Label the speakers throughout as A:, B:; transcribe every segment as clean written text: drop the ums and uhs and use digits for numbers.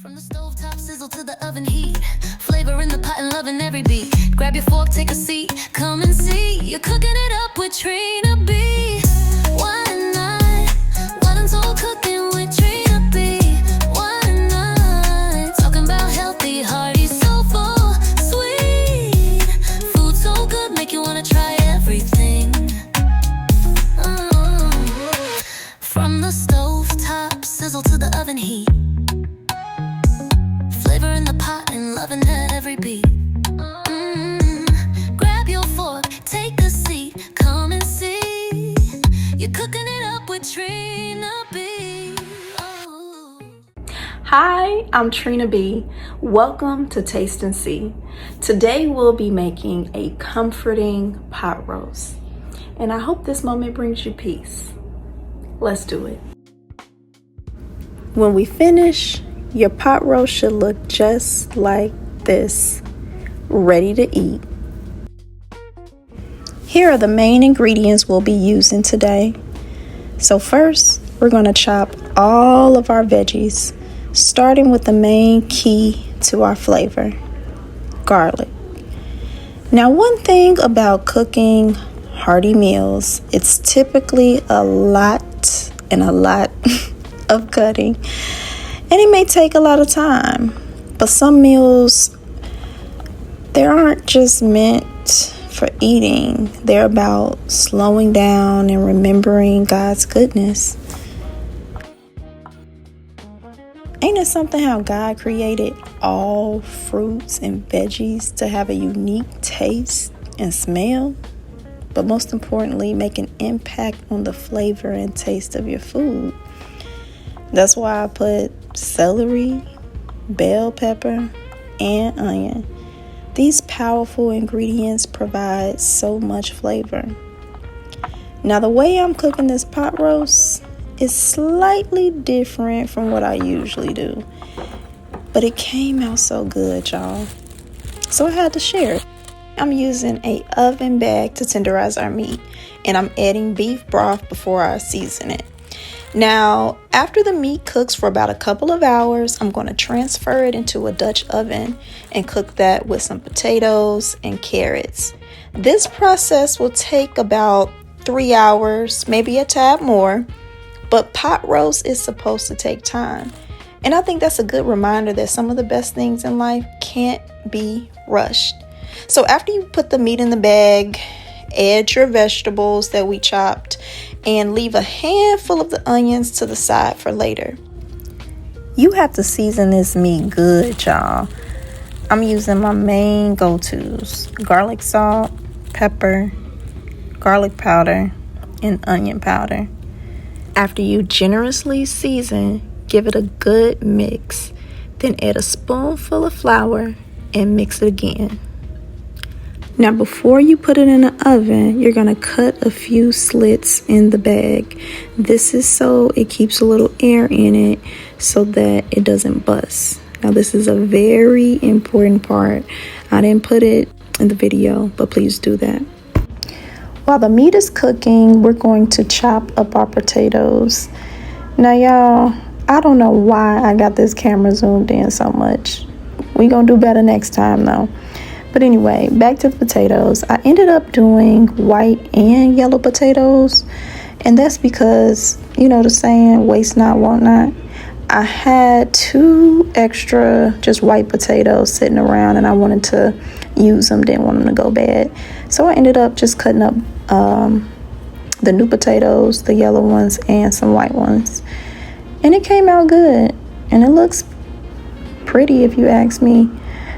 A: From the stove top sizzle to the oven heat, flavor in the pot and loving every beat. Grab your fork, take a seat, come and see. You're cooking it up with TrinaBee. Why not? What I'm told, cooking with TrinaBee. Why not? Talking about healthy, hearty, soulful, sweet. Food so good, make you wanna try everything. From the stove top sizzle to the oven heat, flavor in the pot and loving every beat. Grab your fork, take a seat, come and see. You're cooking it up with TrinaBee. Oh.
B: Hi, I'm TrinaBee. Welcome to Taste and See. Today we'll be making a comforting pot roast, and I hope this moment brings you peace. Let's do it. When we finish, your pot roast should look just like this, ready to eat. Here are the main ingredients we'll be using today. So first, we're going to chop all of our veggies, starting with the main key to our flavor, garlic. Now, one thing about cooking hearty meals, it's typically a lot of cutting. And it may take a lot of time, but some meals, they aren't just meant for eating. They're about slowing down and remembering God's goodness. Ain't it something how God created all fruits and veggies to have a unique taste and smell, but most importantly, make an impact on the flavor and taste of your food? That's why I put celery, bell pepper, and onion. These powerful ingredients provide so much flavor. Now, the way I'm cooking this pot roast is slightly different from what I usually do, but it came out so good, y'all. So I had to share it. I'm using an oven bag to tenderize our meat, and I'm adding beef broth before I season it. Now, after the meat cooks for about a couple of hours, I'm going to transfer it into a Dutch oven and cook that with some potatoes and carrots. This process will take about 3 hours, maybe a tad more, but pot roast is supposed to take time. And I think that's a good reminder that some of the best things in life can't be rushed. So after you put the meat in the bag, add your vegetables that we chopped and leave a handful of the onions to the side for later. You have to season this meat good, y'all. I'm using my main go-tos: garlic salt, pepper, garlic powder, and onion powder. After you generously season, give it a good mix. Then add a spoonful of flour and mix it again. Now, before you put it in the oven, you're going to cut a few slits in the bag. This is so it keeps a little air in it so that it doesn't bust. Now, this is a very important part. I didn't put it in the video, but please do that. While the meat is cooking, we're going to chop up our potatoes. Now, y'all, I don't know why I got this camera zoomed in so much. We're going to do better next time, though. But anyway, back to the potatoes. I ended up doing white and yellow potatoes. And that's because, you know the saying, waste not, want not. I had 2 extra just white potatoes sitting around and I wanted to use them, didn't want them to go bad. So I ended up just cutting up the new potatoes, the yellow ones, and some white ones. And it came out good. And it looks pretty if you ask me.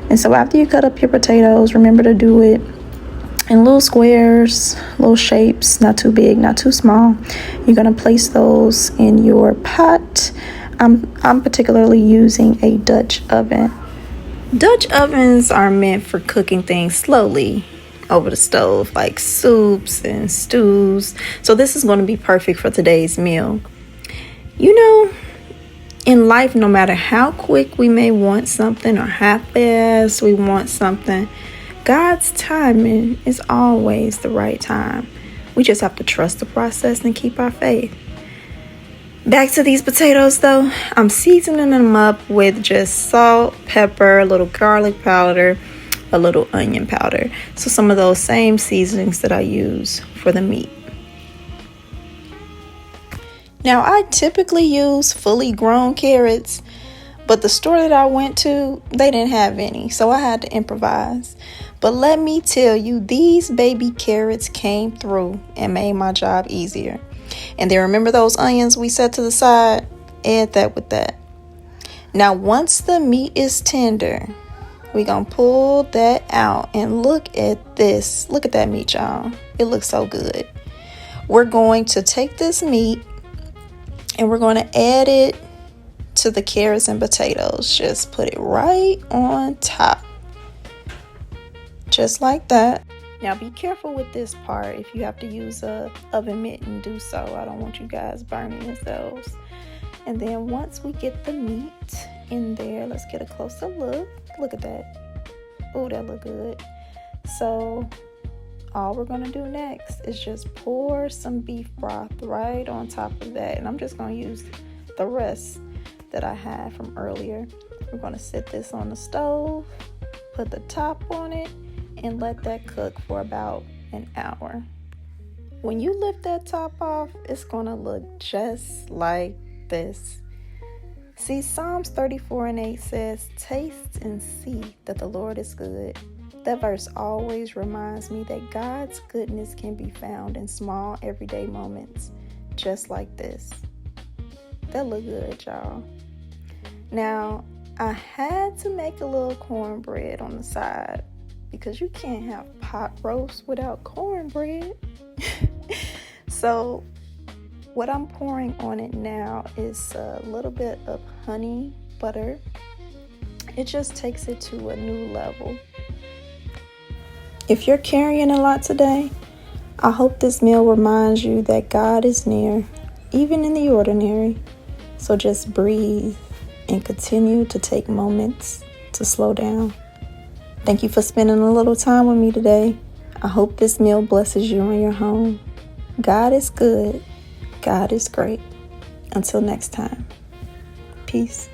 B: And so after you cut up your potatoes, remember to do it in little squares, little shapes, not too big, not too small. You're going to place those in your pot. I'm particularly using a Dutch oven. Dutch ovens are meant for cooking things slowly over the stove, like soups and stews. So this is going to be perfect for today's meal. You know, in life, no matter how quick we may want something or how fast we want something, God's timing is always the right time. We just have to trust the process and keep our faith. Back to these potatoes though. I'm seasoning them up with just salt, pepper, a little garlic powder, a little onion powder. So some of those same seasonings that I use for the meat. Now I typically use fully grown carrots, but the store that I went to, they didn't have any, so I had to improvise. But let me tell you, these baby carrots came through and made my job easier. And then remember those onions we set to the side? Add that with that. Now once the meat is tender, we're gonna pull that out and look at this. Look at that meat, y'all. It looks so good. We're going to take this meat and we're going to add it to the carrots and potatoes. Just put it right on top. Just like that. Now be careful with this part. If you have to use a oven mitt, do so. I don't want you guys burning yourselves. And then once we get the meat in there, let's get a closer look. Look at that. Oh, that look good. So all we're gonna do next is just pour some beef broth right on top of that. And I'm just gonna use the rest that I had from earlier. We're gonna set this on the stove, put the top on it, and let that cook for about an hour. When you lift that top off, it's gonna look just like this. See, Psalms 34:8 says, "Taste and see that the Lord is good." That verse always reminds me that God's goodness can be found in small everyday moments, just like this. That look good, y'all. Now, I had to make a little cornbread on the side because you can't have pot roast without cornbread. So what I'm pouring on it now is a little bit of honey butter. It just takes it to a new level. If you're carrying a lot today, I hope this meal reminds you that God is near, even in the ordinary. So just breathe and continue to take moments to slow down. Thank you for spending a little time with me today. I hope this meal blesses you in your home. God is good. God is great. Until next time. Peace.